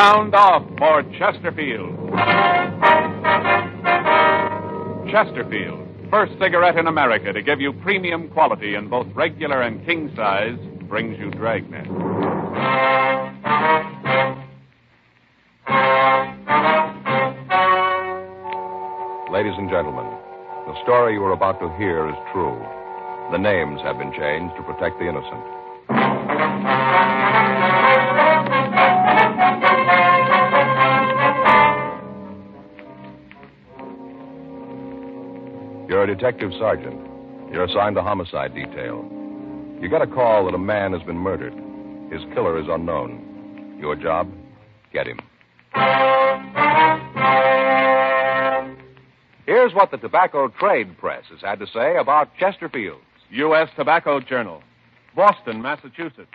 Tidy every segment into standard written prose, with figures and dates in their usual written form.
Sound off for Chesterfield. Chesterfield, first cigarette in America to give you premium quality in both regular and king size, brings you Dragnet. Ladies and gentlemen, the story you are about to hear is true. The names have been changed to protect the innocent. You're a detective sergeant. You're assigned to homicide detail. You get a call that a man has been murdered. His killer is unknown. Your job? Get him. Here's what the tobacco trade press has had to say about Chesterfield's. U.S. Tobacco Journal, Boston, Massachusetts.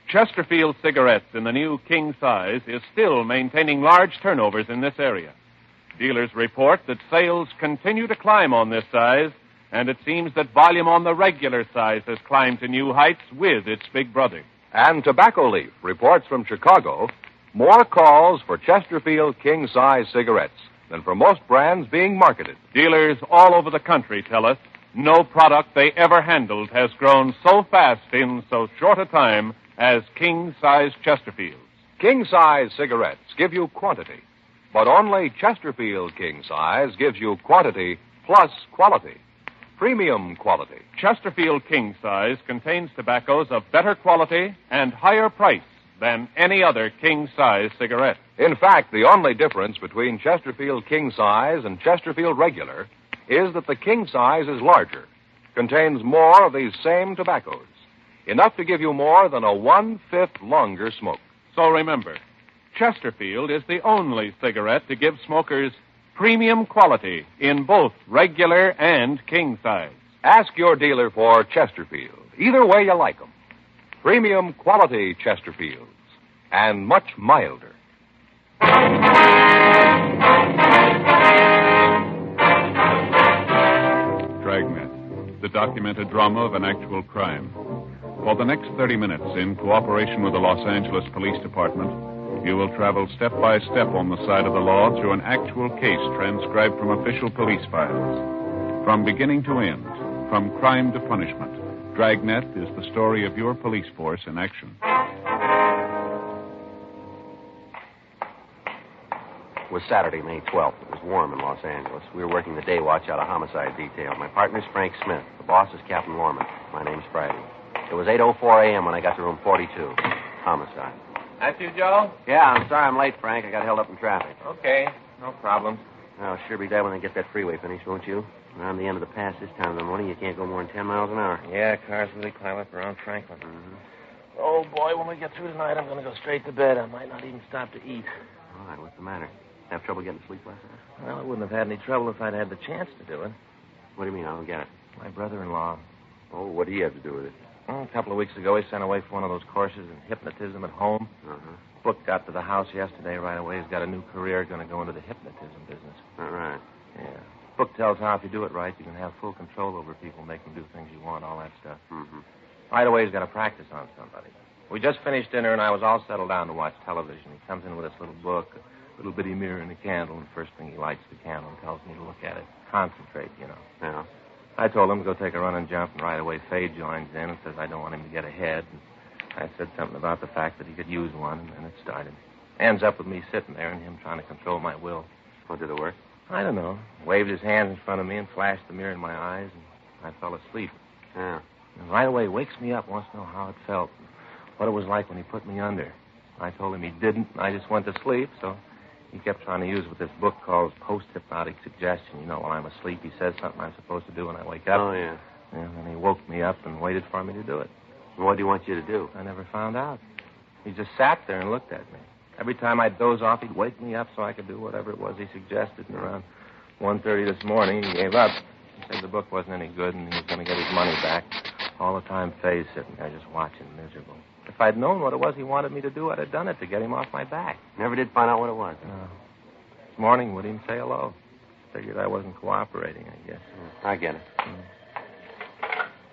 Chesterfield cigarettes in the new king size is still maintaining large turnovers in this area. Dealers report that sales continue to climb on this size, and it seems that volume on the regular size has climbed to new heights with its big brother. And Tobacco Leaf reports from Chicago more calls for Chesterfield king-size cigarettes than for most brands being marketed. Dealers all over the country tell us no product they ever handled has grown so fast in so short a time as king-size Chesterfields. King-size cigarettes give you quantity, but only Chesterfield king-size gives you quantity plus quality. Premium quality. Chesterfield king size contains tobaccos of better quality and higher price than any other king size cigarette. In fact, the only difference between Chesterfield king size and Chesterfield regular is that the king size is larger, contains more of these same tobaccos, enough to give you more than a 1/5 longer smoke. So remember, Chesterfield is the only cigarette to give smokers premium quality in both regular and king size. Ask your dealer for Chesterfield, either way you like them. Premium quality Chesterfields, and much milder. Dragnet, the documented drama of an actual crime. For the next 30 minutes, in cooperation with the Los Angeles Police Department, you will travel step by step on the side of the law through an actual case transcribed from official police files. From beginning to end, from crime to punishment, Dragnet is the story of your police force in action. It was Saturday, May 12th. It was warm in Los Angeles. We were working the day watch out of homicide detail. My partner's Frank Smith. The boss is Captain Lorman. My name's Friday. It was 8:04 a.m. when I got to room 42. Homicide. That's you, Joe? Yeah, I'm sorry I'm late, Frank. I got held up in traffic. Okay, no problem. I'll sure be glad when they get that freeway finished, won't you? Around the end of the pass this time of the morning, you can't go more than 10 miles an hour. Yeah, cars really climb up around Franklin. Mm-hmm. Oh, boy, when we get through tonight, I'm going to go straight to bed. I might not even stop to eat. All right, what's the matter? Have trouble getting to sleep last night? Well, I wouldn't have had any trouble if I'd had the chance to do it. What do you mean? I don't get it. My brother-in-law. Oh, what do you have to do with it? A couple of weeks ago, he sent away for one of those courses in hypnotism at home. Uh-huh. Book got to the house yesterday right away. He's got a new career, going to go into the hypnotism business. All right. Yeah. Book tells how if you do it right, you can have full control over people, make them do things you want, all that stuff. Mm-hmm. Right away, he's got to practice on somebody. We just finished dinner, and I was all settled down to watch television. He comes in with this little book, a little bitty mirror and a candle, and the first thing he lights the candle and tells me to look at it. Concentrate, you know. Yeah. I told him to go take a run and jump, and right away Faye joins in and says I don't want him to get ahead. And I said something about the fact that he could use one, and then it started. Ends up with me sitting there and him trying to control my will. Well, did it work? I don't know. Waved his hands in front of me and flashed the mirror in my eyes, and I fell asleep. Yeah. And right away wakes me up, wants to know how it felt, what it was like when he put me under. I told him he didn't, and I just went to sleep, so he kept trying to use what this book calls post-hypnotic suggestion. You know, while I'm asleep, he says something I'm supposed to do when I wake up. Oh, yeah. And then he woke me up and waited for me to do it. What do you want you to do? I never found out. He just sat there and looked at me. Every time I'd doze off, he'd wake me up so I could do whatever it was he suggested. And around 1:30 this morning, he gave up. He said the book wasn't any good and he was going to get his money back. All the time, Faye's sitting there just watching, miserable. If I'd known what it was he wanted me to do, I'd have done it to get him off my back. Never did find out what it was. No. This morning, wouldn't even say hello. Figured I wasn't cooperating, I guess. I get it.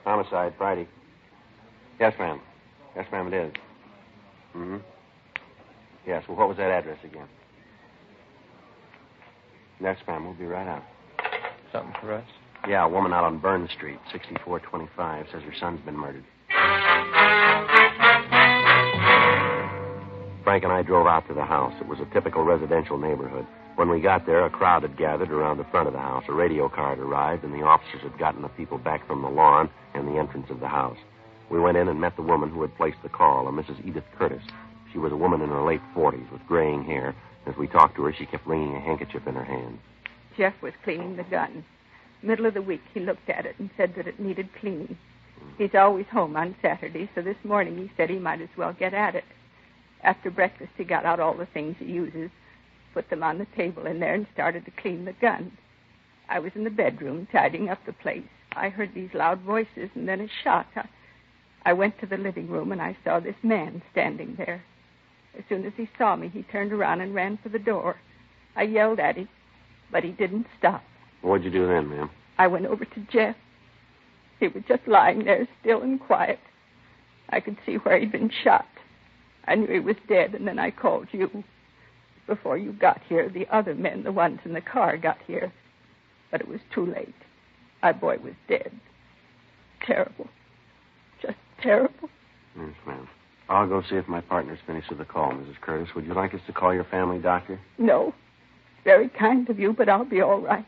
Homicide, Friday. Yes, ma'am. Yes, ma'am, it is. Mm-hmm. Yes, well, what was that address again? Yes, ma'am. We'll be right out. Something for us? Yeah, a woman out on Burn Street, 6425, says her son's been murdered. Frank and I drove out to the house. It was a typical residential neighborhood. When we got there, a crowd had gathered around the front of the house. A radio car had arrived, and the officers had gotten the people back from the lawn and the entrance of the house. We went in and met the woman who had placed the call, a Mrs. Edith Curtis. She was a woman in her late 40s with graying hair. As we talked to her, she kept wringing a handkerchief in her hand. Jeff was cleaning the gun. Middle of the week, he looked at it and said that it needed cleaning. He's always home on Saturday, so this morning he said he might as well get at it. After breakfast, he got out all the things he uses, put them on the table in there, and started to clean the gun. I was in the bedroom tidying up the place. I heard these loud voices and then a shot. I went to the living room, and I saw this man standing there. As soon as he saw me, he turned around and ran for the door. I yelled at him, but he didn't stop. What'd you do then, ma'am? I went over to Jeff. He was just lying there, still and quiet. I could see where he'd been shot. I knew he was dead, and then I called you. Before you got here, the other men, the ones in the car, got here. But it was too late. My boy was dead. Terrible. Just terrible. Yes, ma'am. I'll go see if my partner's finished with the call, Mrs. Curtis. Would you like us to call your family doctor? No. Very kind of you, but I'll be all right.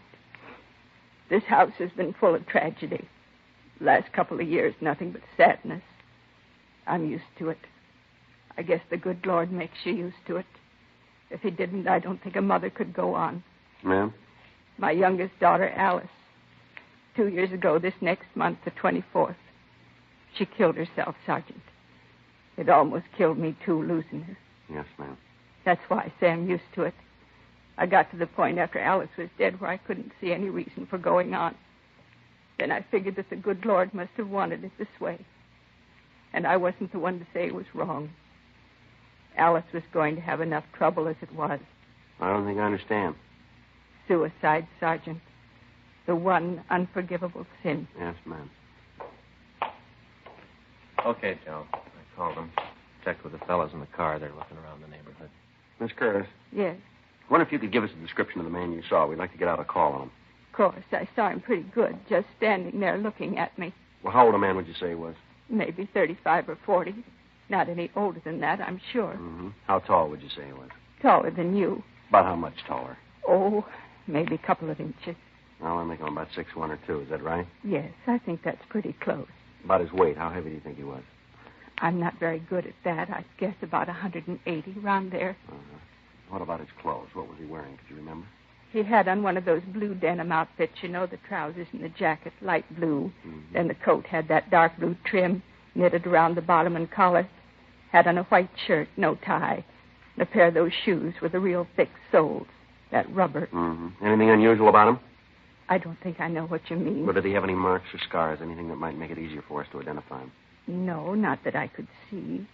This house has been full of tragedy. The last couple of years, nothing but sadness. I'm used to it. I guess the good Lord makes you used to it. If he didn't, I don't think a mother could go on. Ma'am? My youngest daughter, Alice. 2 years ago, this next month, the 24th, she killed herself, Sergeant. It almost killed me, too, losing her. Yes, ma'am. That's why I say I'm used to it. I got to the point after Alice was dead where I couldn't see any reason for going on. Then I figured that the good Lord must have wanted it this way. And I wasn't the one to say it was wrong. Alice was going to have enough trouble as it was. I don't think I understand. Suicide, Sergeant. The one unforgivable sin. Yes, ma'am. Okay, Joe. I called them. Checked with the fellas in the car. They're looking around the neighborhood. Miss Curtis, Yes, I wonder if you could give us a description of the man you saw. We'd like to get out a call on him. of course. I saw him pretty good, just standing there looking at me. Well, how old a man would you say he was? Maybe 35 or 40. Not any older than that, I'm sure. Mm-hmm. How tall would you say he was? Taller than you. About how much taller? Oh, maybe a couple of inches. Well, I think I'm about 6'1" or 2. Is that right? Yes, I think that's pretty close. About his weight. How heavy do you think he was? I'm not very good at that. I guess about 180, around there. Uh-huh. What about his clothes? What was he wearing? Could you remember? He had on one of those blue denim outfits, you know, the trousers and the jacket, light blue. Mm-hmm. Then the coat had that dark blue trim knitted around the bottom and collar. Had on a white shirt, no tie. And a pair of those shoes with the real thick soles, that rubber. Mm-hmm. Anything unusual about him? I don't think I know what you mean. Or did he have any marks or scars? Anything that might make it easier for us to identify him? No, not that I could see.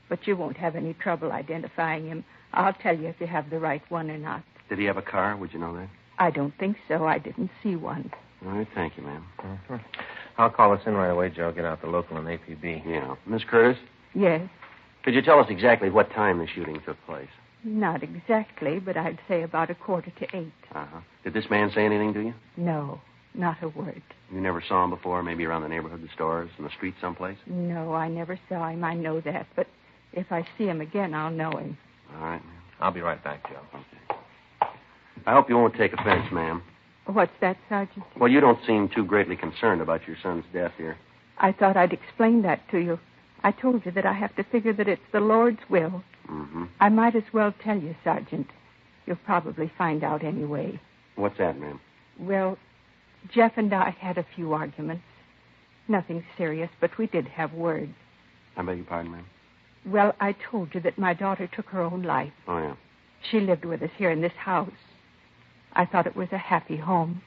But you won't have any trouble identifying him. I'll tell you if you have the right one or not. Did he have a car? Would you know that? I don't think so. I didn't see one. All right, thank you, ma'am. Mm-hmm. I'll call us in right away, Joe. Get out the local and APB. Yeah. Miss Curtis, Yes, could you tell us exactly what time the shooting took place? not exactly, but I'd say about 7:45. Uh-huh. Did this man say anything to you? No, not a word. You never saw him before, maybe around the neighborhood, the stores, in the street someplace? No, I never saw him. I know that. But if I see him again, I'll know him. All right, ma'am. I'll be right back, Joe. Okay. I hope you won't take offense, ma'am. What's that, Sergeant? Well, you don't seem too greatly concerned about your son's death here. I thought I'd explain that to you. I told you that I have to figure that it's the Lord's will. Mm-hmm. I might as well tell you, Sergeant. You'll probably find out anyway. What's that, ma'am? Well, Jeff and I had a few arguments. Nothing serious, but we did have words. I beg your pardon, ma'am? Well, I told you that my daughter took her own life. Oh, yeah. She lived with us here in this house. I thought it was a happy home.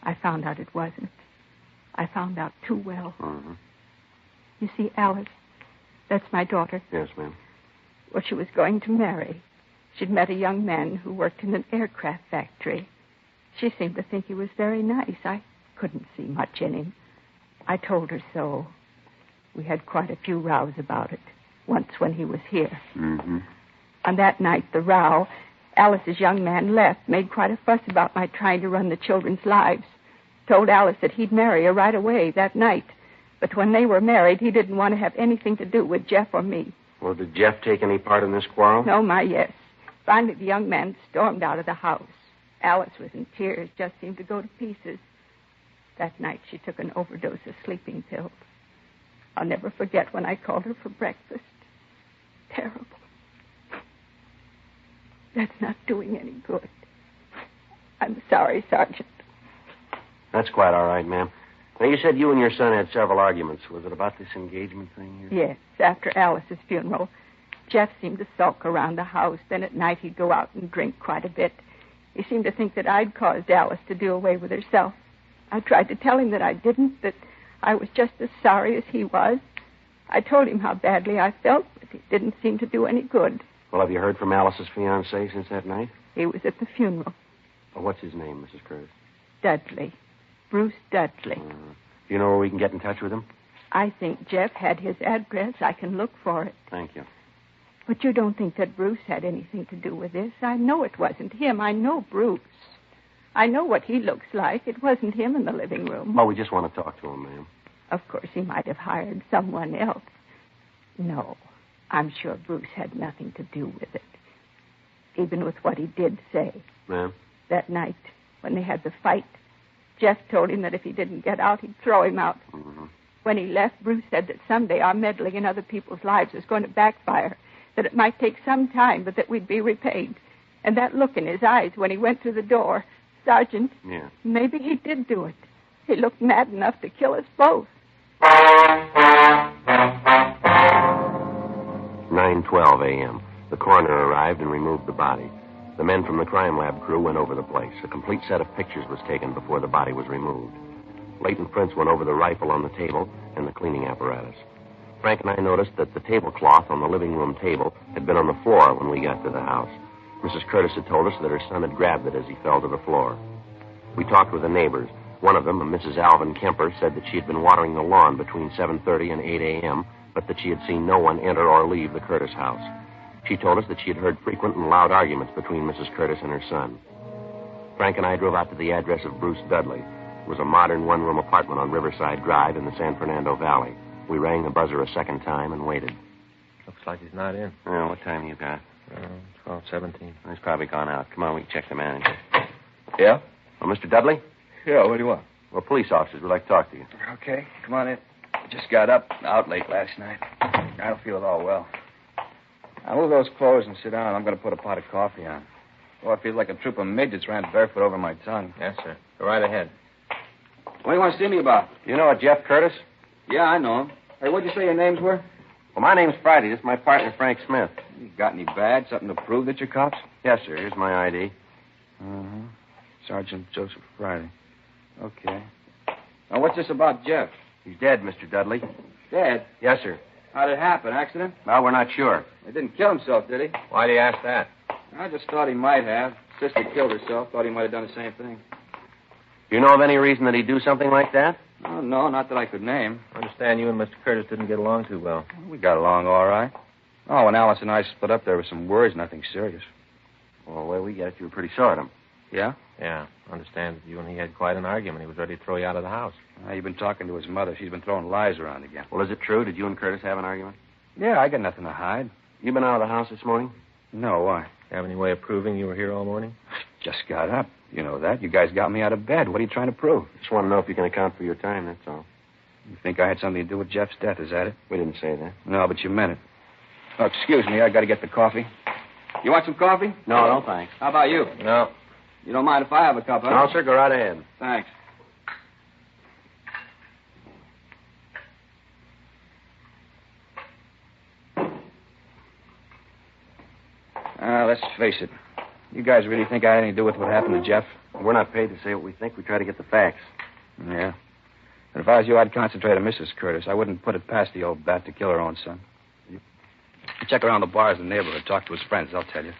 I found out it wasn't. I found out too well. Mm-hmm. You see, Alice, that's my daughter. Yes, ma'am. Well, she was going to marry. She'd met a young man who worked in an aircraft factory. She seemed to think he was very nice. I couldn't see much in him. I told her so. We had quite a few rows about it, once when he was here. Mm-hmm. On that night, the row, Alice's young man left, made quite a fuss about my trying to run the children's lives. Told Alice that he'd marry her right away that night. But when they were married, he didn't want to have anything to do with Jeff or me. Well, did Jeff take any part in this quarrel? No, my yes. Finally, the young man stormed out of the house. Alice was in tears, just seemed to go to pieces. That night, she took an overdose of sleeping pills. I'll never forget when I called her for breakfast. Terrible. That's not doing any good. I'm sorry, Sergeant. That's quite all right, ma'am. Now, you said you and your son had several arguments. Was it about this engagement thing? Yes, after Alice's funeral. Jeff seemed to sulk around the house. Then at night he'd go out and drink quite a bit. He seemed to think that I'd caused Alice to do away with herself. I tried to tell him that I didn't, that I was just as sorry as he was. I told him how badly I felt, but it didn't seem to do any good. Well, have you heard from Alice's fiancé since that night? He was at the funeral. Well, what's his name, Mrs. Curtis? Dudley. Bruce Dudley. Do you know where we can get in touch with him? I think Jeff had his address. I can look for it. Thank you. But you don't think that Bruce had anything to do with this? I know it wasn't him. I know Bruce. I know what he looks like. It wasn't him in the living room. Well, we just want to talk to him, ma'am. Of course, he might have hired someone else. No, I'm sure Bruce had nothing to do with it. Even with what he did say. Ma'am? That night, when they had the fight, Jeff told him that if he didn't get out, he'd throw him out. Mm-hmm. When he left, Bruce said that someday our meddling in other people's lives was going to backfire, that it might take some time, but that we'd be repaid. And that look in his eyes when he went through the door, Sergeant, Yeah. Maybe he did do it. He looked mad enough to kill us both. 9:12 a.m. The coroner arrived and removed the body. The men from the crime lab crew went over the place. A complete set of pictures was taken before the body was removed. Leighton Prince went over the rifle on the table and the cleaning apparatus. Frank and I noticed that the tablecloth on the living room table had been on the floor when we got to the house. Mrs. Curtis had told us that her son had grabbed it as he fell to the floor. We talked with the neighbors. One of them, a Mrs. Alvin Kemper, said that she had been watering the lawn between 7:30 and 8 a.m., but that she had seen no one enter or leave the Curtis house. She told us that she had heard frequent and loud arguments between Mrs. Curtis and her son. Frank and I drove out to the address of Bruce Dudley. It was a modern one-room apartment on Riverside Drive in the San Fernando Valley. We rang the buzzer a second time and waited. Looks like he's not in. Oh, what time you got? 12:17. He's probably gone out. Come on, we can check the manager. Yeah? Oh, Mr. Dudley? Yeah, what do you want? Well, police officers would like to talk to you. Okay, come on in. Just got up, out late last night. I don't feel at all well. I'll move those clothes and sit down. I'm going to put a pot of coffee on. Oh, I feel like a troop of midgets ran barefoot over my tongue. Yes, sir. Go right ahead. What do you want to see me about? You know a Jeff Curtis? Yeah, I know him. Hey, what'd you say your names were? Well, my name's Friday. This is my partner, Frank Smith. You got any badge? Something to prove that you're cops? Yes, sir. Here's my ID. Uh-huh. Sergeant Joseph Friday. Okay. Now, what's this about Jeff? He's dead, Mr. Dudley. Dead? Yes, sir. How'd it happen? Accident? Well, we're not sure. He didn't kill himself, did he? Why do you ask that? I just thought he might have. Sister killed herself. Thought he might have done the same thing. Do you know of any reason that he'd do something like that? Oh, no, not that I could name. I understand you and Mr. Curtis didn't get along too well. We got along all right. Oh, when Alice and I split up, there were some words, nothing serious. Well, the way we get it, you were pretty sore at him. Yeah? Yeah, I understand that you and he had quite an argument. He was ready to throw you out of the house. You've been talking to his mother. She's been throwing lies around again. Well, is it true? Did you and Curtis have an argument? Yeah, I got nothing to hide. You been out of the house this morning? No, why? You have any way of proving you were here all morning? Just got up. You know that. You guys got me out of bed. What are you trying to prove? Just want to know if you can account for your time, that's all. You think I had something to do with Jeff's death, is that it? We didn't say that. No, but you meant it. Oh, excuse me. I got to get the coffee. You want some coffee? No, thanks. How about you? No. You don't mind if I have a cup, huh? No, sir, go right ahead. Thanks. Let's face it. You guys really think I had anything to do with what happened to Jeff? We're not paid to say what we think. We try to get the facts. Yeah. But if I was you, I'd concentrate on Mrs. Curtis. I wouldn't put it past the old bat to kill her own son. Check around the bars in the neighborhood. Talk to his friends, I'll tell you.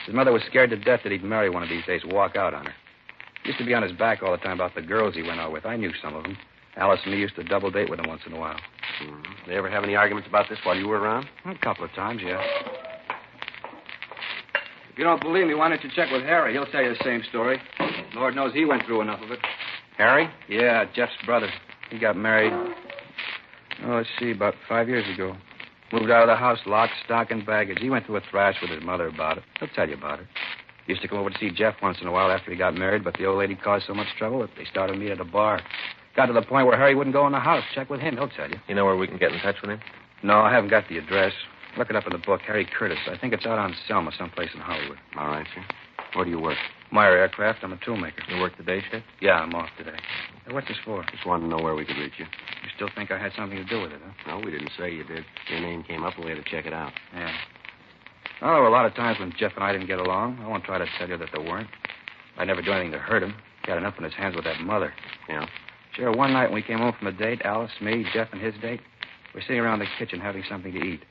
His mother was scared to death that he'd marry one of these days and walk out on her. He used to be on his back all the time about the girls he went out with. I knew some of them. Alice and me used to double date with him once in a while. They ever have any arguments about this while you were around? A couple of times, yeah. If you don't believe me, why don't you check with Harry? He'll tell you the same story. Lord knows he went through enough of it. Harry? Yeah, Jeff's brother. He got married, let's see, about 5 years ago. Moved out of the house, lock, stock, and baggage. He went through a thrash with his mother about it. He'll tell you about it. Used to come over to see Jeff once in a while after he got married, but the old lady caused so much trouble that they started to meet at a bar. Got to the point where Harry wouldn't go in the house. Check with him. He'll tell you. You know where we can get in touch with him? No, I haven't got the address. Look it up in the book. Harry Curtis. I think it's out on Selma, someplace in Hollywood. All right, sir. Where do you work? Meyer Aircraft. I'm a toolmaker. You work the day shift? Yeah, I'm off today. Hey, what's this for? Just wanted to know where we could reach you. You still think I had something to do with it, huh? No, we didn't say you did. Your name came up, and we had to check it out. Yeah. Well, there were a lot of times when Jeff and I didn't get along. I won't try to tell you that there weren't. I'd never do anything to hurt him. He had enough on his hands with that mother. Yeah? Sure, one night when we came home from a date, Alice, me, Jeff, and his date, we're sitting around the kitchen having something to eat.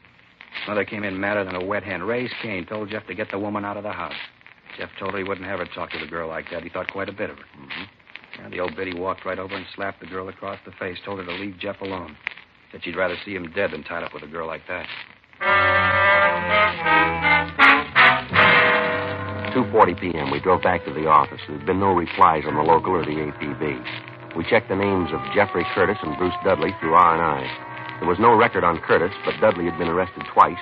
Mother came in madder than a wet hen. Raised Cain, told Jeff to get the woman out of the house. Jeff told her he wouldn't have her talk to the girl like that. He thought quite a bit of her. Mm-hmm. And the old biddy walked right over and slapped the girl across the face, told her to leave Jeff alone. Said she'd rather see him dead than tied up with a girl like that. 2:40 p.m., we drove back to the office. There had been no replies on the local or the APB. We checked the names of Jeffrey Curtis and Bruce Dudley through R&I. There was no record on Curtis, but Dudley had been arrested twice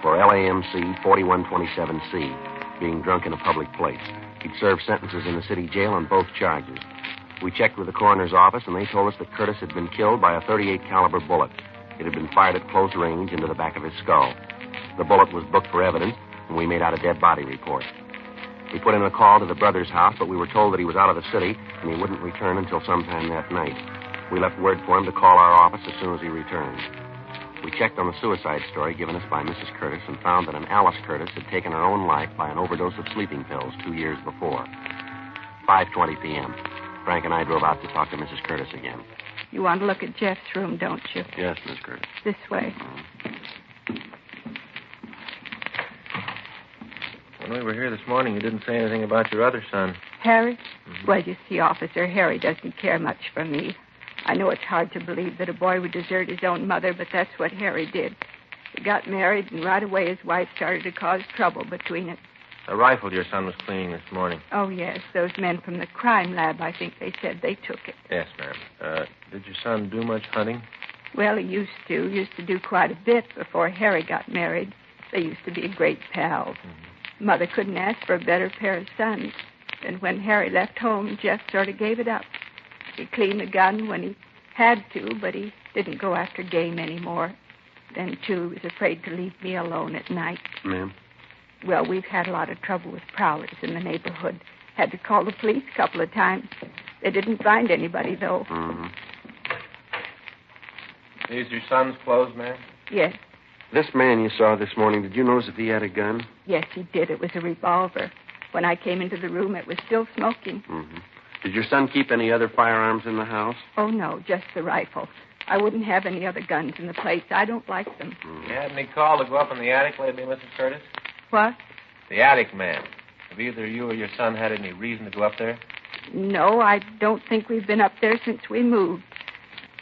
for LAMC 4127C, being drunk in a public place. He'd served sentences in the city jail on both charges. We checked with the coroner's office, and they told us that Curtis had been killed by a .38 caliber bullet. It had been fired at close range into the back of his skull. The bullet was booked for evidence, and we made out a dead body report. We put in a call to the brother's house, but we were told that he was out of the city, and he wouldn't return until sometime that night. We left word for him to call our office as soon as he returned. We checked on the suicide story given us by Mrs. Curtis and found that an Alice Curtis had taken her own life by an overdose of sleeping pills 2 years before. 5:20 p.m. Frank and I drove out to talk to Mrs. Curtis again. You want to look at Jeff's room, don't you? Yes, Miss Curtis. This way. When we were here this morning, you didn't say anything about your other son. Harry? Mm-hmm. Well, you see, Officer, Harry doesn't care much for me. I know it's hard to believe that a boy would desert his own mother, but that's what Harry did. He got married, and right away his wife started to cause trouble between us. A rifle your son was cleaning this morning. Oh, yes. Those men from the crime lab, I think they said they took it. Yes, ma'am. Did your son do much hunting? Well, he used to. Used to do quite a bit before Harry got married. They used to be great pals. Mm-hmm. Mother couldn't ask for a better pair of sons. And when Harry left home, Jeff sort of gave it up. He cleaned the gun when he had to, but he didn't go after game anymore. Then, too, he was afraid to leave me alone at night. Ma'am? Well, we've had a lot of trouble with prowlers in the neighborhood. Had to call the police a couple of times. They didn't find anybody, though. Mm-hmm. These your son's clothes, ma'am? Yes. This man you saw this morning, did you notice if he had a gun? Yes, he did. It was a revolver. When I came into the room, it was still smoking. Mm-hmm. Did your son keep any other firearms in the house? Oh, no, just the rifle. I wouldn't have any other guns in the place. I don't like them. Mm-hmm. You had any call to go up in the attic lately, Mrs. Curtis? What? The attic, ma'am. Have either you or your son had any reason to go up there? No, I don't think we've been up there since we moved.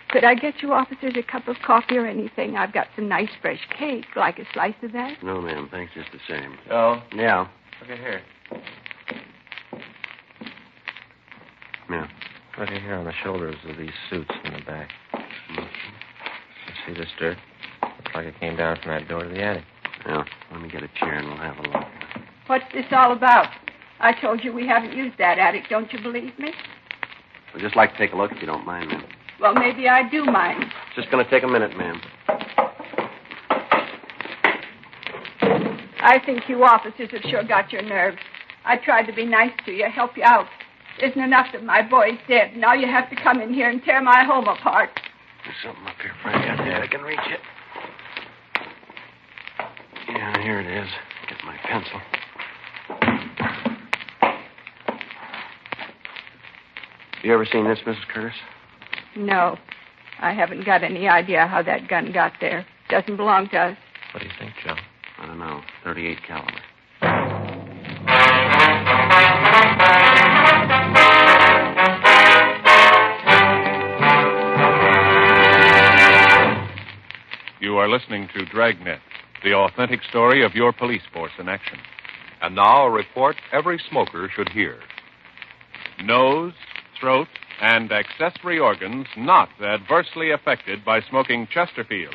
Could I get you officers a cup of coffee or anything? I've got some nice fresh cake. Like a slice of that? No, ma'am. Thanks just the same. Oh? Yeah. Look at here. Yeah. Look at here on the shoulders of these suits in the back. Mm-hmm. You see this dirt? Looks like it came down from that door to the attic. Yeah. Let me get a chair and we'll have a look. What's this all about? I told you we haven't used that attic. Don't you believe me? We'd just like to take a look if you don't mind, ma'am. Well, maybe I do mind. It's just going to take a minute, ma'am. I think you officers have sure got your nerve. I tried to be nice to you, help you out. Isn't enough that my boy's dead. Now you have to come in here and tear my home apart. There's something up here, Frank. I think I can reach it. Yeah, here it is. Get my pencil. You ever seen this, Mrs. Curtis? No. I haven't got any idea how that gun got there. Doesn't belong to us. What do you think, Joe? I don't know. .38 caliber. You are listening to Dragnet, the authentic story of your police force in action. And now a report every smoker should hear. Nose, throat, and accessory organs not adversely affected by smoking Chesterfields.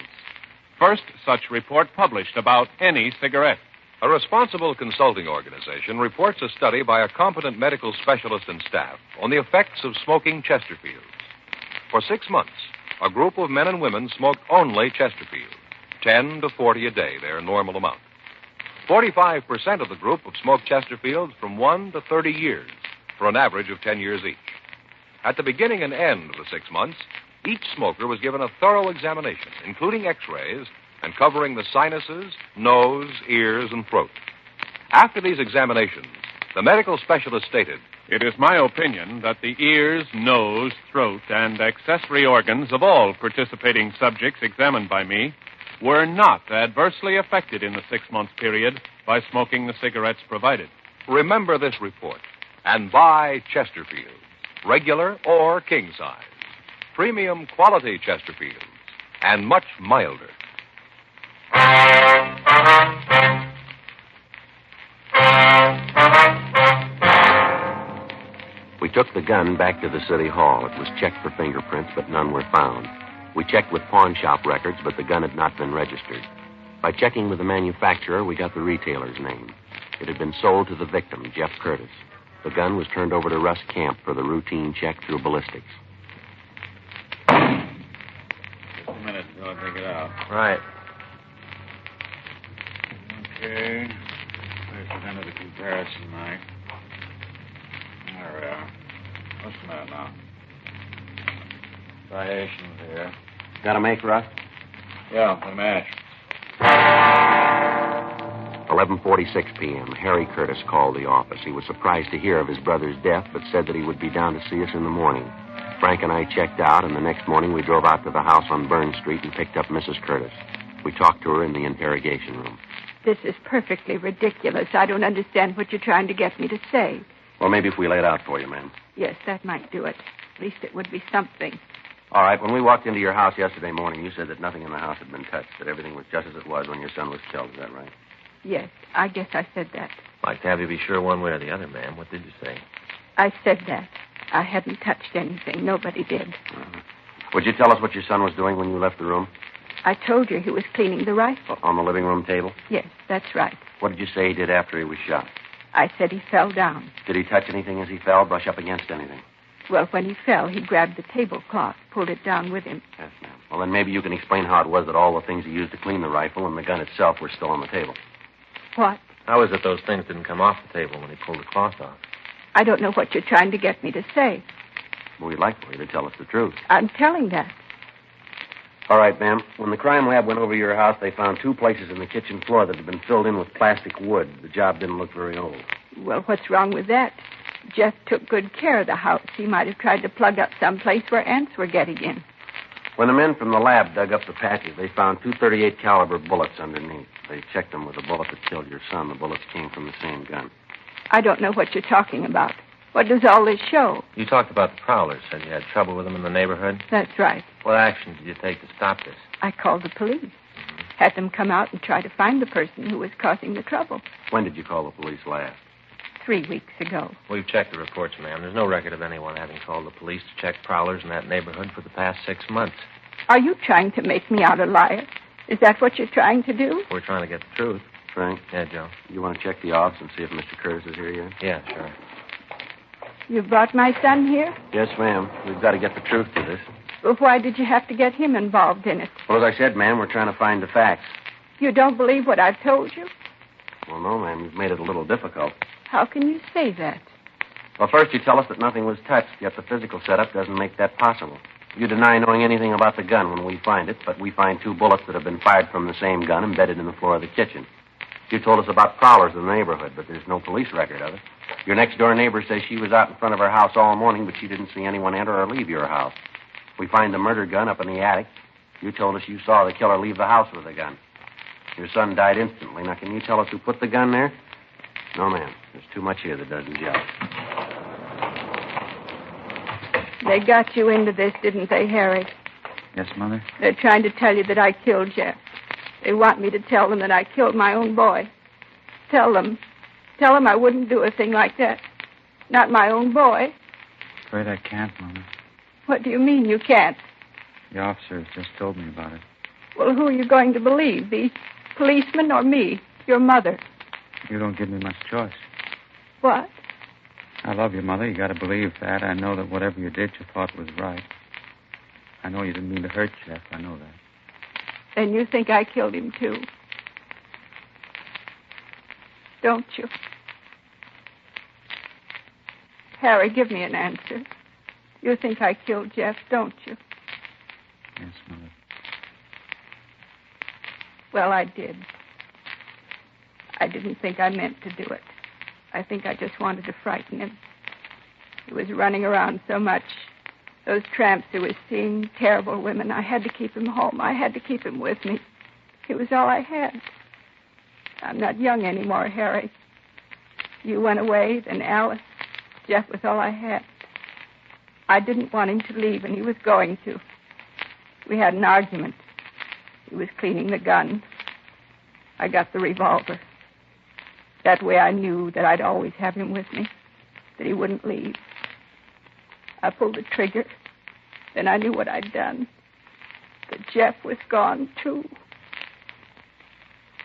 First such report published about any cigarette. A responsible consulting organization reports a study by a competent medical specialist and staff on the effects of smoking Chesterfields. For 6 months, a group of men and women smoked only Chesterfields, 10 to 40 a day, their normal amount. 45% of the group have smoked Chesterfields from 1 to 30 years, for an average of 10 years each. At the beginning and end of the 6 months, each smoker was given a thorough examination, including x-rays and covering the sinuses, nose, ears, and throat. After these examinations, the medical specialist stated, It is my opinion that the ears, nose, throat, and accessory organs of all participating subjects examined by me were not adversely affected in the 6-month period by smoking the cigarettes provided. remember this report and buy Chesterfields, regular or king size. Premium quality Chesterfields, and much milder. We took the gun back to the city hall. It was checked for fingerprints, but none were found. We checked with pawn shop records, but the gun had not been registered. By checking with the manufacturer, we got the retailer's name. It had been sold to the victim, Jeff Curtis. The gun was turned over to Russ Camp for the routine check through ballistics. Just a minute until I take it out. Right. Okay. Place it under the comparison knife. There we are. What's the matter now? Striations here. Got a make, Russ? Yeah, the match. 11:46 p.m. Harry Curtis called the office. He was surprised to hear of his brother's death, but said that he would be down to see us in the morning. Frank and I checked out, and the next morning we drove out to the house on Burn Street and picked up Mrs. Curtis. We talked to her in the interrogation room. This is perfectly ridiculous. I don't understand what you're trying to get me to say. Well, maybe if we lay it out for you, ma'am. Yes, that might do it. At least it would be something. All right, when we walked into your house yesterday morning, you said that nothing in the house had been touched, that everything was just as it was when your son was killed. Is that right? Yes, I guess I said that. Like to have you be sure one way or the other, ma'am. What did you say? I said that. I hadn't touched anything. Nobody did. Uh-huh. Would you tell us what your son was doing when you left the room? I told you he was cleaning the rifle. On the living room table? Yes, that's right. What did you say he did after he was shot? I said he fell down. Did he touch anything as he fell, brush up against anything? Well, when he fell, he grabbed the tablecloth, pulled it down with him. Yes, ma'am. Well, then maybe you can explain how it was that all the things he used to clean the rifle and the gun itself were still on the table. What? How is it those things didn't come off the table when he pulled the cloth off? I don't know what you're trying to get me to say. Well, we'd like for you to tell us the truth. I'm telling that. All right, ma'am. When the crime lab went over to your house, they found 2 places in the kitchen floor that had been filled in with plastic wood. The job didn't look very old. Well, what's wrong with that? Jeff took good care of the house. He might have tried to plug up some place where ants were getting in. When the men from the lab dug up the patches, they found 2 .38 caliber bullets underneath. They checked them with the bullet that killed your son. The bullets came from the same gun. I don't know what you're talking about. What does all this show? You talked about the prowlers. Said you had trouble with them in the neighborhood. That's right. What action did you take to stop this? I called the police. Had them come out and try to find the person who was causing the trouble. When did you call the police last? 3 weeks ago. We've checked the reports, ma'am. There's no record of anyone having called the police to check prowlers in that neighborhood for the past 6 months. Are you trying to make me out a liar? Is that what you're trying to do? We're trying to get the truth. Frank? Yeah, Joe? You want to check the office and see if Mr. Curtis is here yet? Yeah, sure. You brought my son here? Yes, ma'am. We've got to get the truth to this. Well, why did you have to get him involved in it? Well, as I said, ma'am, we're trying to find the facts. You don't believe what I've told you? Well, no, ma'am. You've made it a little difficult. How can you say that? Well, first you tell us that nothing was touched, yet the physical setup doesn't make that possible. You deny knowing anything about the gun when we find it, but we find 2 bullets that have been fired from the same gun embedded in the floor of the kitchen. You told us about prowlers in the neighborhood, but there's no police record of it. Your next-door neighbor says she was out in front of her house all morning, but she didn't see anyone enter or leave your house. We find the murder gun up in the attic. You told us you saw the killer leave the house with the gun. Your son died instantly. Now, can you tell us who put the gun there? No, ma'am. There's too much here that doesn't gel. They got you into this, didn't they, Harry? Yes, Mother? They're trying to tell you that I killed Jeff. They want me to tell them that I killed my own boy. Tell them. Tell him I wouldn't do a thing like that. Not my own boy. Afraid I can't, Mama. What do you mean you can't? The officers just told me about it. Well, who are you going to believe? These policemen or me, your mother? You don't give me much choice. What? I love you, Mother. You got to believe that. I know that whatever you did, you thought was right. I know you didn't mean to hurt Jeff. I know that. Then you think I killed him, too. Don't you? Harry, give me an answer. You think I killed Jeff, don't you? Yes, Mother. Well, I did. I didn't think I meant to do it. I think I just wanted to frighten him. He was running around so much. Those tramps he was seeing, terrible women. I had to keep him home. I had to keep him with me. He was all I had. I'm not young anymore, Harry. You went away, then Alice. Jeff was all I had. I didn't want him to leave, and he was going to. We had an argument. He was cleaning the gun. I got the revolver. That way I knew that I'd always have him with me, that he wouldn't leave. I pulled the trigger. Then I knew what I'd done. That Jeff was gone, too.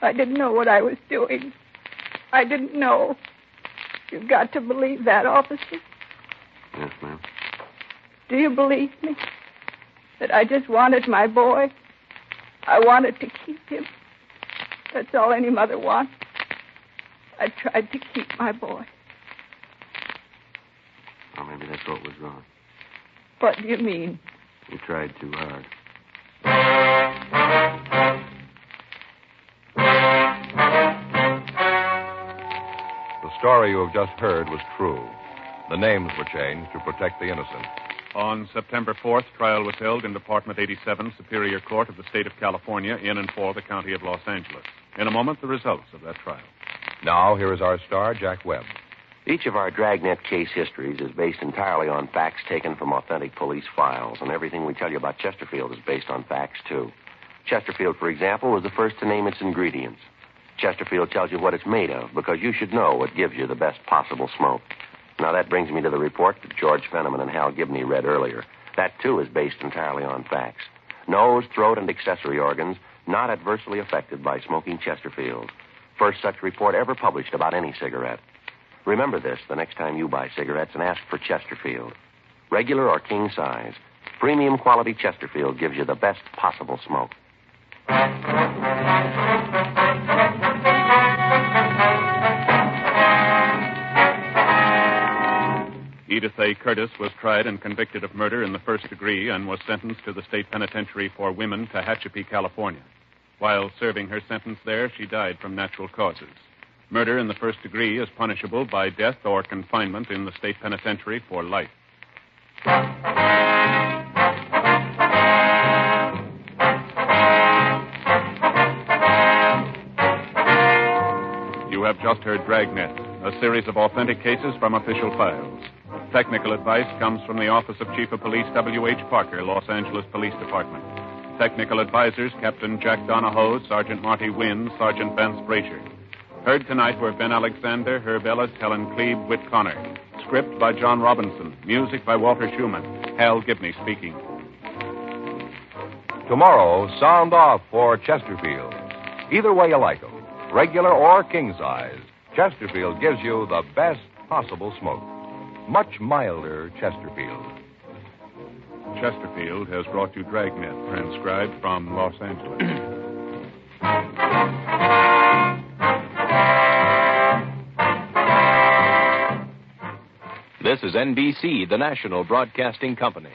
I didn't know what I was doing. I didn't know. You've got to believe that, officer. Yes, ma'am. Do you believe me? That I just wanted my boy? I wanted to keep him. That's all any mother wants. I tried to keep my boy. Or maybe that's what was wrong. What do you mean? You tried too hard. The story you have just heard was true. The names were changed to protect the innocent. On September 4th, trial was held in Department 87, Superior Court of the State of California, in and for the County of Los Angeles. In a moment, the results of that trial. Now, here is our star, Jack Webb. Each of our Dragnet case histories is based entirely on facts taken from authentic police files, and everything we tell you about Chesterfield is based on facts, too. Chesterfield, for example, was the first to name its ingredients. Chesterfield tells you what it's made of, because you should know what gives you the best possible smoke. Now, that brings me to the report that George Fenneman and Hal Gibney read earlier. That, too, is based entirely on facts. Nose, throat, and accessory organs not adversely affected by smoking Chesterfield. First such report ever published about any cigarette. Remember this the next time you buy cigarettes and ask for Chesterfield. Regular or king size, premium quality Chesterfield gives you the best possible smoke. Edith A. Curtis was tried and convicted of murder in the first degree and was sentenced to the state penitentiary for women, Tehachapi, California. While serving her sentence there, she died from natural causes. Murder in the first degree is punishable by death or confinement in the state penitentiary for life. You have just heard Dragnet, a series of authentic cases from official files. Technical advice comes from the Office of Chief of Police W.H. Parker, Los Angeles Police Department. Technical advisors, Captain Jack Donahoe, Sergeant Marty Wynn, Sergeant Vance Frazier. Heard tonight were Ben Alexander, Herb Ellis, Helen Klebe, Whit Connor. Script by John Robinson. Music by Walter Schumann. Hal Gibney speaking. Tomorrow, sound off for Chesterfield. Either way you like them, regular or king size, Chesterfield gives you the best possible smoke. Much milder Chesterfield. Chesterfield has brought you Dragnet, transcribed from Los Angeles. This is NBC, the national broadcasting company.